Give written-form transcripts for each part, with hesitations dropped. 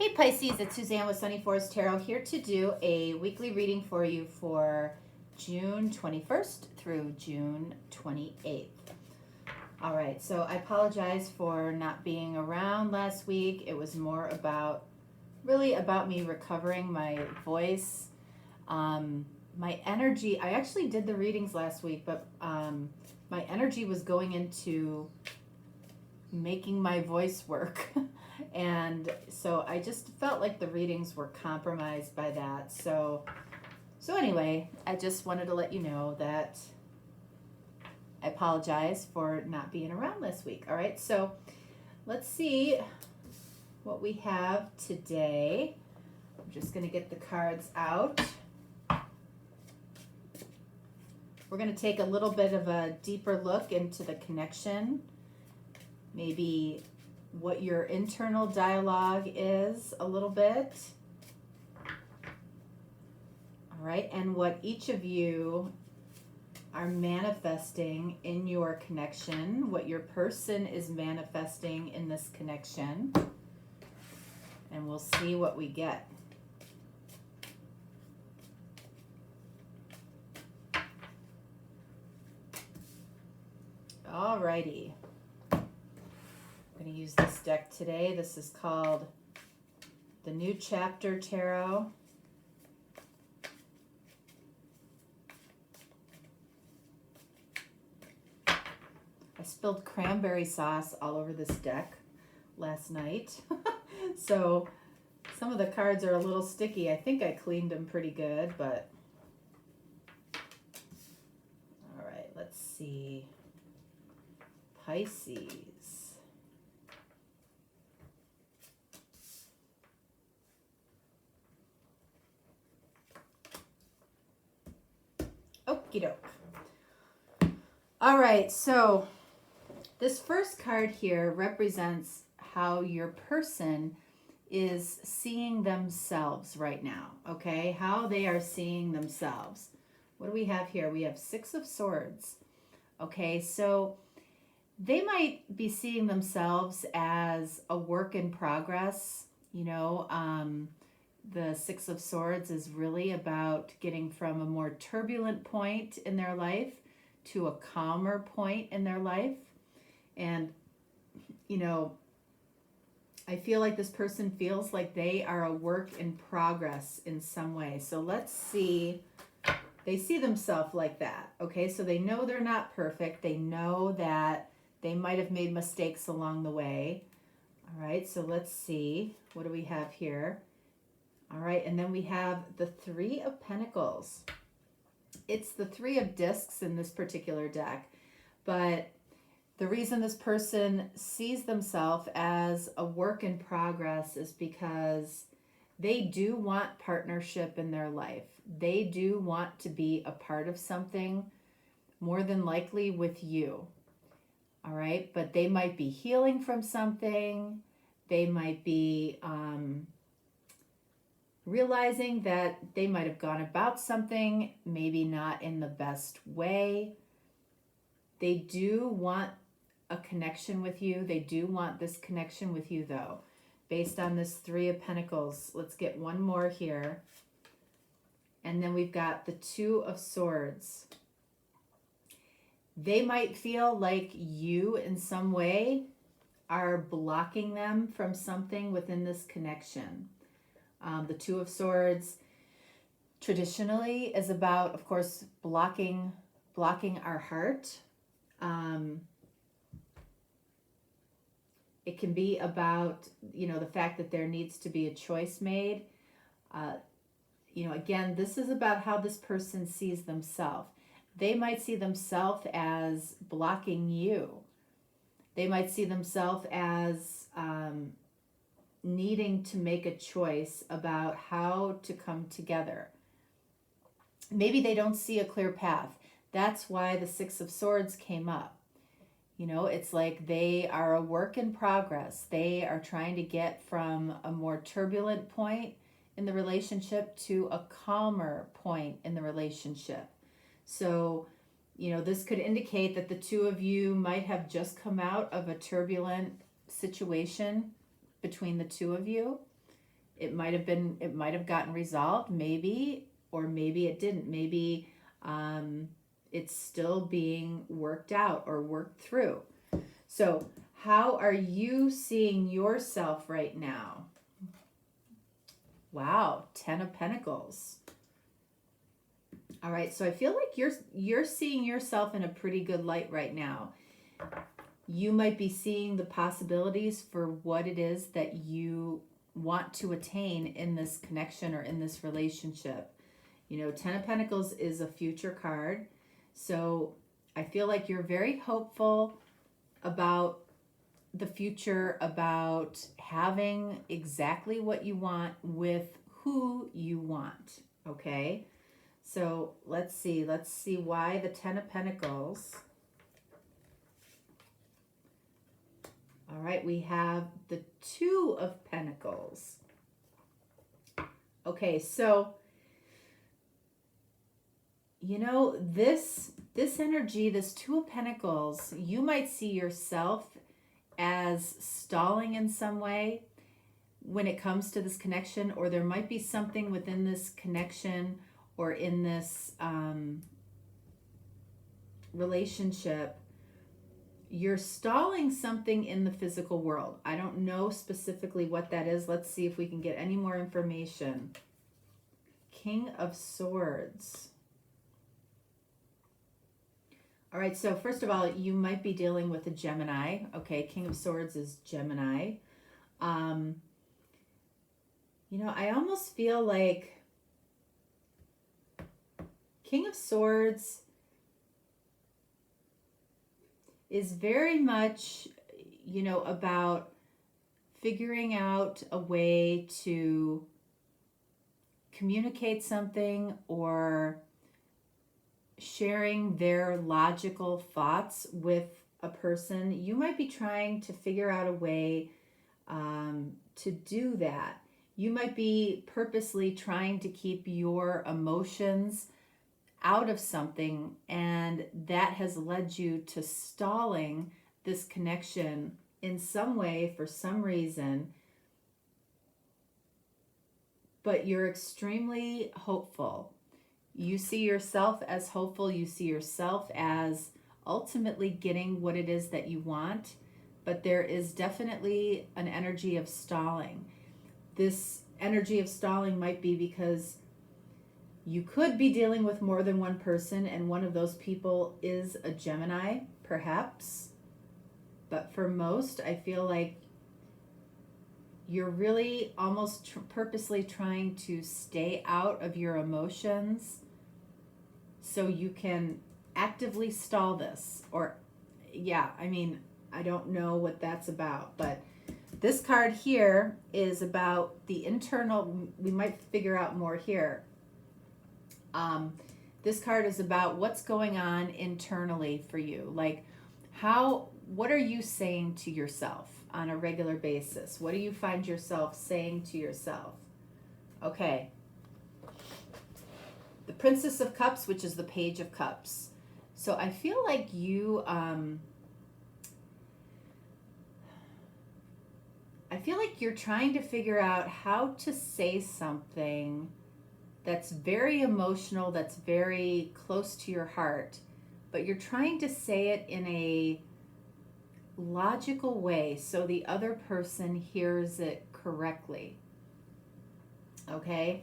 Hey Pisces, it's Suzanne with Sunny Forest Tarot here to do a weekly reading for you for June 21st through June 28th. All right, so I apologize for not being around last week. It was more really about me recovering my voice. My energy, I actually did the readings last week, but my energy was going into making my voice work. And so I just felt like the readings were compromised by that. So anyway, I just wanted to let you know that I apologize for not being around this week. All right, so let's see what we have today. I'm just going to get the cards out. We're going to take a little bit of a deeper look into the connection, maybe what your internal dialogue is a little bit. All right, and what each of you are manifesting in your connection, what your person is manifesting in this connection, and we'll see what we get. All righty. I'm going to use this deck today. This is called the New Chapter Tarot. I spilled cranberry sauce all over this deck last night. So some of the cards are a little sticky. I think I cleaned them pretty good, but all right, let's see. Pisces. Okie doke. All right, so this first card here represents how your person is seeing themselves right now, okay? How they are seeing themselves. What do we have here? We have Six of Swords, okay? So they might be seeing themselves as a work in progress, you know. The Six of Swords is really about getting from a more turbulent point in their life to a calmer point in their life. And, you know, I feel like this person feels like they are a work in progress in some way. So let's see. They see themselves like that, okay? So they know they're not perfect. They know that they might have made mistakes along the way. All right, so let's see. What do we have here? All right, and then we have the Three of Pentacles. It's the Three of Discs in this particular deck, but the reason this person sees themselves as a work in progress is because they do want partnership in their life. They do want to be a part of something, more than likely with you. All right, but they might be healing from something. They might be realizing that they might have gone about something maybe not in the best way. They do want a connection with you. They do want this connection with you, though. Based on this Three of Pentacles, let's get one more here. And then we've got the Two of Swords. They might feel like you in some way are blocking them from something within this connection. The Two of Swords traditionally is about, of course, blocking our heart. It can be about, you know, the fact that there needs to be a choice made. You know, again, this is about how this person sees themselves. They might see themselves as blocking you. They might see themselves as needing to make a choice about how to come together. Maybe they don't see a clear path. That's why the Six of Swords came up. You know, it's like they are a work in progress. They are trying to get from a more turbulent point in the relationship to a calmer point in the relationship. So, you know, this could indicate that the two of you might have just come out of a turbulent situation between the two of you. It might have gotten resolved, maybe, or maybe it didn't. Maybe it's still being worked out or worked through. So how are you seeing yourself right now? Wow, 10 of Pentacles. All right, so I feel like you're seeing yourself in a pretty good light right now. You might be seeing the possibilities for what it is that you want to attain in this connection or in this relationship. You know, 10 of Pentacles is a future card. So I feel like you're very hopeful about the future, about having exactly what you want with who you want. Okay. So let's see why the 10 of Pentacles. All right, we have the 2 of Pentacles. Okay, so, you know, this energy, this 2 of Pentacles, you might see yourself as stalling in some way when it comes to this connection, or there might be something within this connection or in this relationship. You're stalling something in the physical world. I don't know specifically what that is. Let's see if we can get any more information. King of Swords. All right, so first of all, you might be dealing with a Gemini. Okay, King of Swords is Gemini. You know, I almost feel like King of Swords is very much, you know, about figuring out a way to communicate something or sharing their logical thoughts with a person. You might be trying to figure out a way to do that. You might be purposely trying to keep your emotions out of something, and that has led you to stalling this connection in some way for some reason. But you're extremely hopeful. You see yourself as hopeful. You see yourself as ultimately getting what it is that you want, but there is definitely an energy of stalling. This energy of stalling might be because you could be dealing with more than one person, and one of those people is a Gemini, perhaps. But for most, I feel like you're really almost purposely trying to stay out of your emotions so you can actively stall this. Or, yeah, I mean, I don't know what that's about, but this card here is about the internal. We might figure out more here. This card is about what's going on internally for you. Like, what are you saying to yourself on a regular basis? What do you find yourself saying to yourself? Okay. The Princess of Cups, which is the Page of Cups. So I feel like you're trying to figure out how to say something that's very emotional, that's very close to your heart, but you're trying to say it in a logical way so the other person hears it correctly. Okay?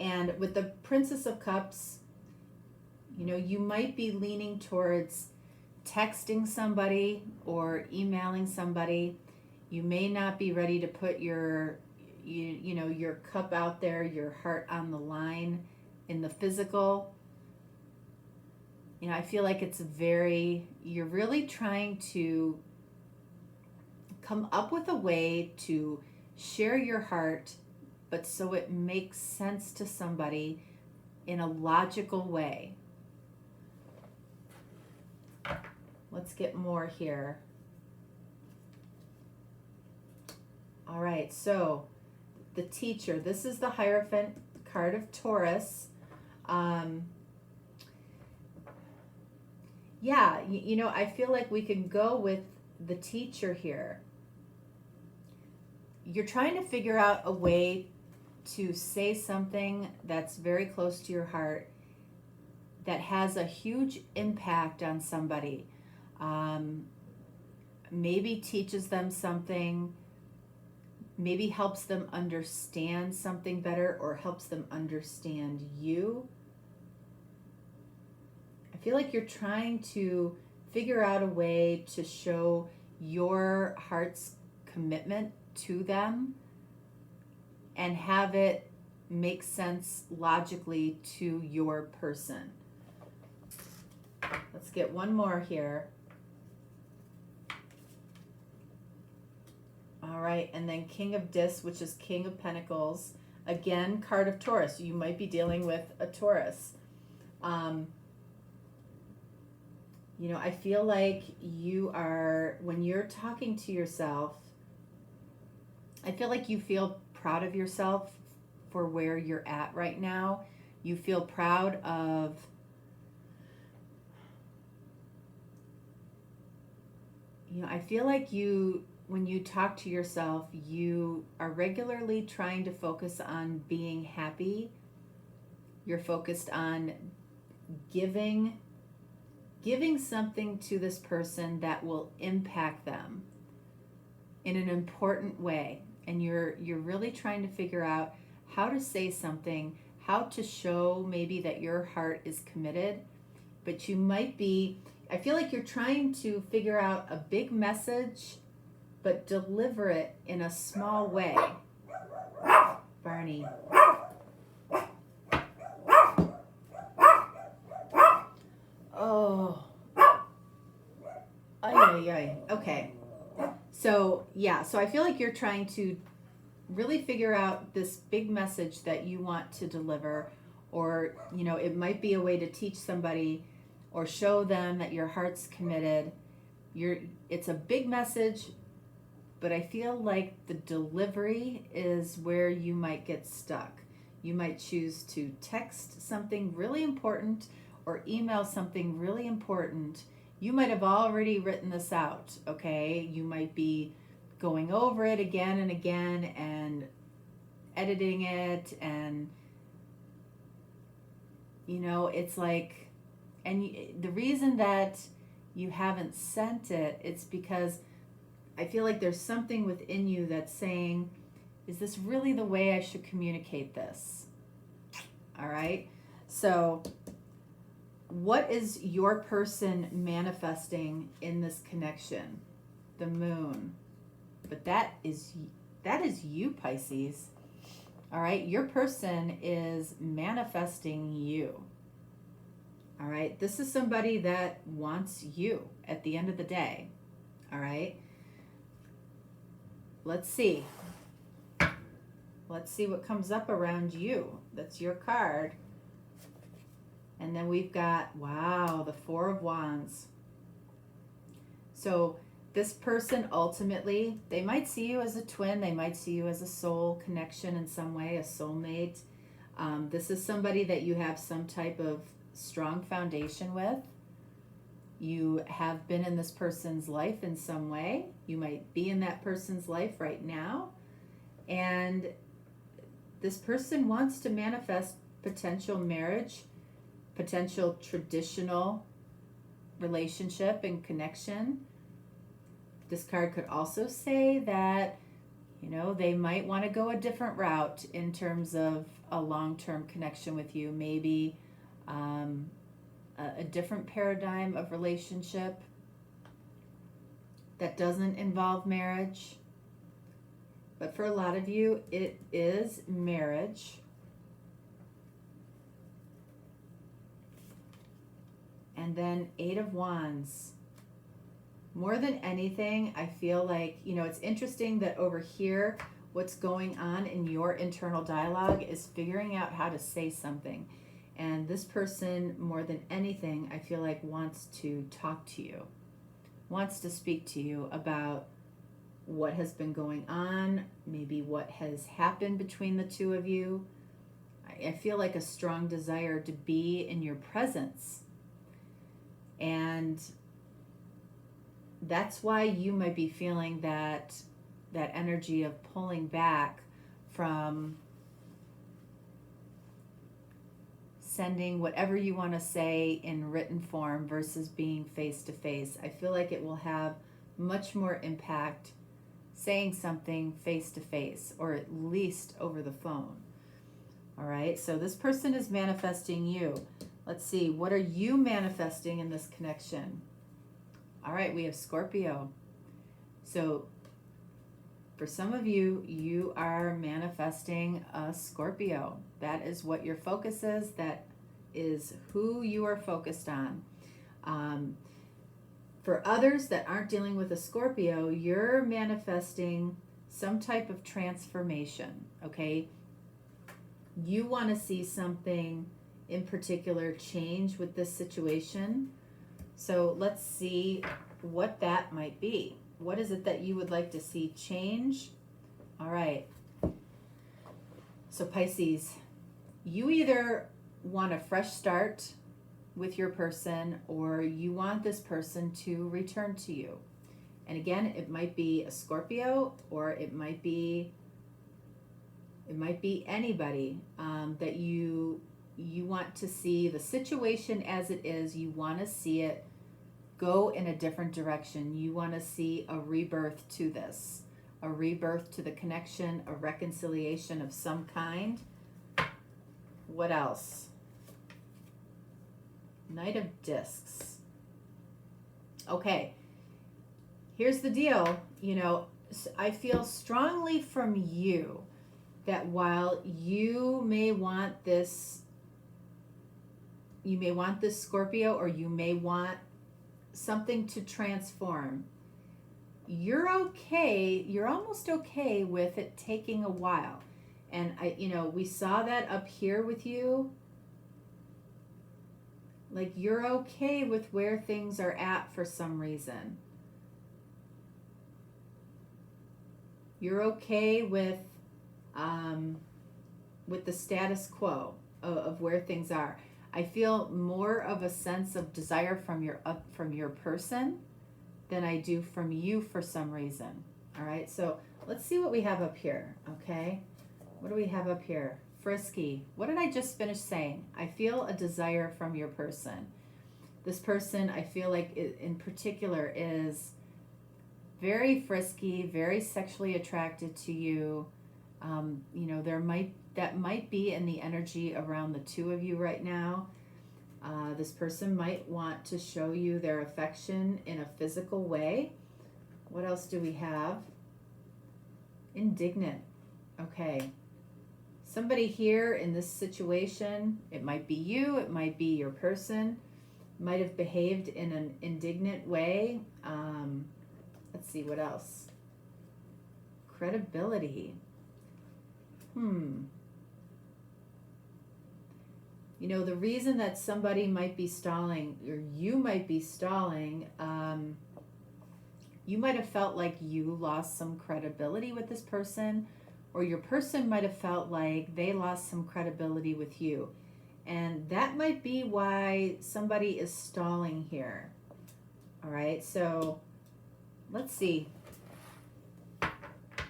And with the Princess of Cups, you know, you might be leaning towards texting somebody or emailing somebody. You may not be ready to put your cup out there, your heart on the line in the physical. You know, I feel like you're really trying to come up with a way to share your heart, but so it makes sense to somebody in a logical way. Let's get more here. All right, so the Teacher. This is the Hierophant card of Taurus. Yeah, you know, I feel like we can go with the Teacher here. You're trying to figure out a way to say something that's very close to your heart, that has a huge impact on somebody. Maybe teaches them something, maybe helps them understand something better, or helps them understand you. I feel like you're trying to figure out a way to show your heart's commitment to them and have it make sense logically to your person. Let's get one more here. All right, and then King of Discs, which is King of Pentacles. Again, card of Taurus. You might be dealing with a Taurus. You know, I feel like you are, when you're talking to yourself, I feel like you feel proud of yourself for where you're at right now. You feel proud of, you know, I feel like you, when you talk to yourself, you are regularly trying to focus on being happy. You're focused on giving something to this person that will impact them in an important way. And you're really trying to figure out how to say something, how to show maybe that your heart is committed. But you might be, I feel like you're trying to figure out a big message, but deliver it in a small way. Barney. Oh. Ay. Okay. So, yeah. So I feel like you're trying to really figure out this big message that you want to deliver. Or, you know, it might be a way to teach somebody or show them that your heart's committed. It's a big message, but I feel like the delivery is where you might get stuck. You might choose to text something really important or email something really important. You might have already written this out, okay? You might be going over it again and again and editing it, and, you know, it's like, and the reason that you haven't sent it, it's because I feel like there's something within you that's saying, is this really the way I should communicate this? All right. So what is your person manifesting in this connection? The moon. But that is you, Pisces. All right. Your person is manifesting you. All right. This is somebody that wants you at the end of the day. All right. Let's see. Let's see what comes up around you. That's your card. And then we've got, wow, the Four of Wands. So this person ultimately, they might see you as a twin. They might see you as a soul connection in some way, a soulmate. This is somebody that you have some type of strong foundation with. You have been in this person's life in some way. You might be in that person's life right now. And this person wants to manifest potential marriage, potential traditional relationship and connection. This card could also say that, you know, they might want to go a different route in terms of a long-term connection with you. Maybe a different paradigm of relationship that doesn't involve marriage. But for a lot of you, it is marriage. And then Eight of Wands. More than anything, I feel like, you know, it's interesting that over here, what's going on in your internal dialogue is figuring out how to say something. And this person, more than anything, I feel like wants to talk to you, wants to speak to you about what has been going on, maybe what has happened between the two of you. I feel like a strong desire to be in your presence. And that's why you might be feeling that energy of pulling back from sending whatever you want to say in written form versus being face to face. I feel like it will have much more impact saying something face to face, or at least over the phone. All right, so this person is manifesting you. Let's see, what are you manifesting in this connection? All right, we have Scorpio. So for some of you, you are manifesting a Scorpio. That is what your focus is. That is who you are focused on. For others that aren't dealing with a Scorpio, you're manifesting some type of transformation, okay? You want to see something in particular change with this situation. So let's see what that might be. What is it that you would like to see change? All right. So Pisces, you either want a fresh start with your person, or you want this person to return to you. And again, it might be a Scorpio, or it might be anybody that you want to see the situation as it is. You want to see it go in a different direction. You want to see a rebirth to this, a rebirth to the connection, a reconciliation of some kind. What else? Knight of Discs. Okay, here's the deal. You know, I feel strongly from you that while you may want this Scorpio, or you may want something to transform, you're almost okay with it taking a while. And we saw that up here with you. Like, you're okay with where things are at for some reason. You're okay with the status quo of where things are. I feel more of a sense of desire from your person than I do from you for some reason. All right, so let's see what we have up here, okay? What do we have up here? Frisky. What did I just finish saying? I feel a desire from your person. This person, I feel like in particular, is very frisky, very sexually attracted to you. That might be in the energy around the two of you right now. This person might want to show you their affection in a physical way. What else do we have? Indignant. Okay. Somebody here in this situation, it might be you, it might be your person, might have behaved in an indignant way. Let's see, what else? Credibility. The reason that somebody might be stalling, or you might be stalling, you might have felt like you lost some credibility with this person, or your person might have felt like they lost some credibility with you. And that might be why somebody is stalling here. All right, so let's see.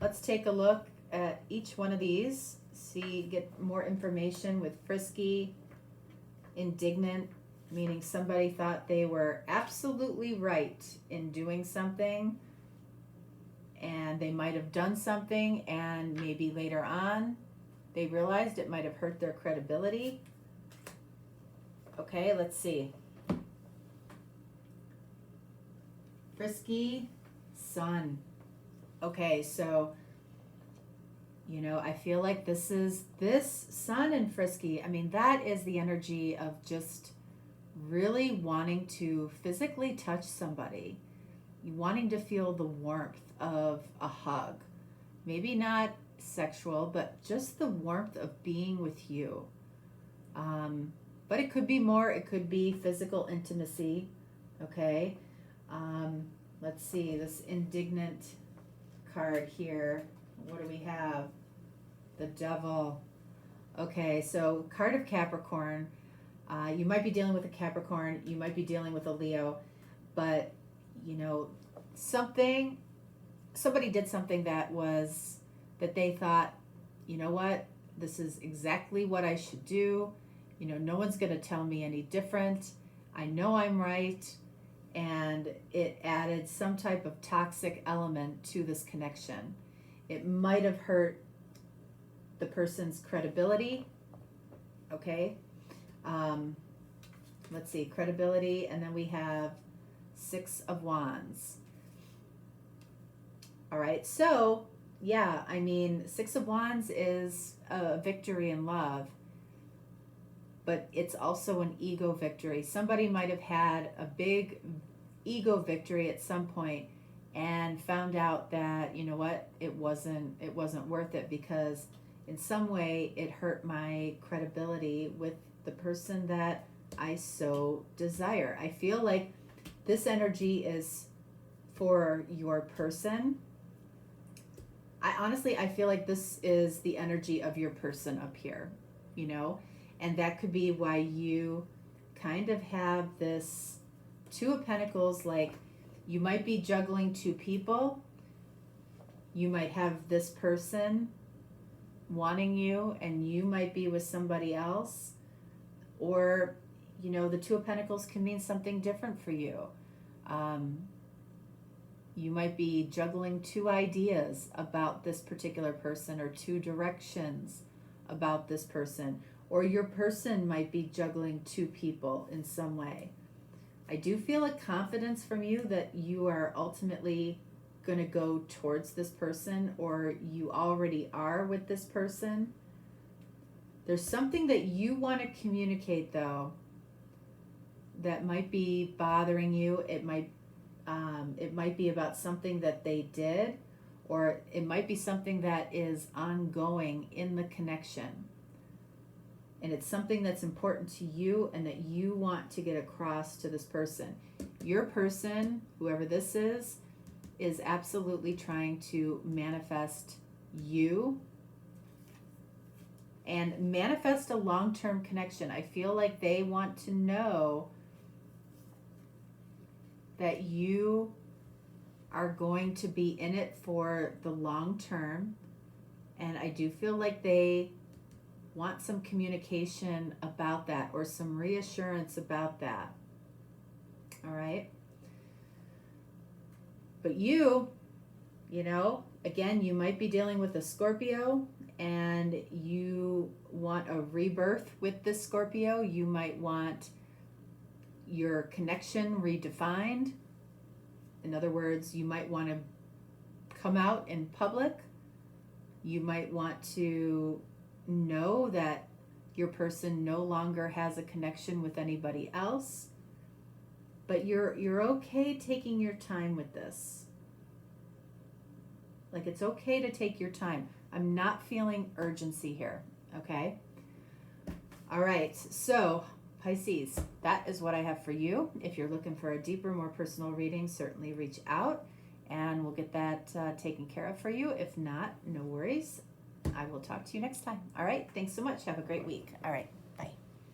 Let's take a look at each one of these. Get more information with frisky, indignant, meaning somebody thought they were absolutely right in doing something, and they might have done something, and maybe later on they realized it might have hurt their credibility. Okay, let's see. Frisky, Sun. Okay, so I feel like this Sun and Frisky, I mean, that is the energy of just really wanting to physically touch somebody, wanting to feel the warmth of a hug. Maybe not sexual, but just the warmth of being with you. But it could be more, it could be physical intimacy. Okay. Let's see, this indignant card here. What do we have? The Devil. Okay, so card of Capricorn. You might be dealing with a Capricorn, you might be dealing with a Leo, but somebody did something that they thought, you know what, this is exactly what I should do. You know, no one's going to tell me any different. I know I'm right. And it added some type of toxic element to this connection. It might have hurt the person's credibility. Okay. Let's see, credibility, and then we have 6 of Wands. All right, so yeah, I mean, 6 of Wands is a victory in love, but it's also an ego victory. Somebody might have had a big ego victory at some point and found out that, you know what, it wasn't worth it, because in some way it hurt my credibility with the person that I so desire. I feel like this energy is for your person. I feel like this is the energy of your person up here, you know, and that could be why you kind of have this 2 of Pentacles. Like, you might be juggling 2 people. You might have this person wanting you and you might be with somebody else, or, you know, the 2 of Pentacles can mean something different for you. You might be juggling 2 ideas about this particular person, or 2 directions about this person, or your person might be juggling 2 people in some way. I do feel a confidence from you that you are ultimately going to go towards this person, or you already are with this person. There's something that you want to communicate, though, that might be bothering you. It might be about something that they did, or it might be something that is ongoing in the connection. And it's something that's important to you and that you want to get across to this person. Your person, whoever this is absolutely trying to manifest you and manifest a long-term connection. I feel like they want to know that you are going to be in it for the long term. And I do feel like they want some communication about that, or some reassurance about that. All right. But you know, again, you might be dealing with a Scorpio and you want a rebirth with this Scorpio. You might want your connection redefined. In other words, you might want to come out in public. You might want to know that your person no longer has a connection with anybody else. But you're okay taking your time with this. Like, it's okay to take your time. I'm not feeling urgency here, okay? All right, so Pisces, that is what I have for you. If you're looking for a deeper, more personal reading, certainly reach out and we'll get that taken care of for you. If not, no worries. I will talk to you next time. All right, thanks so much. Have a great week. All right.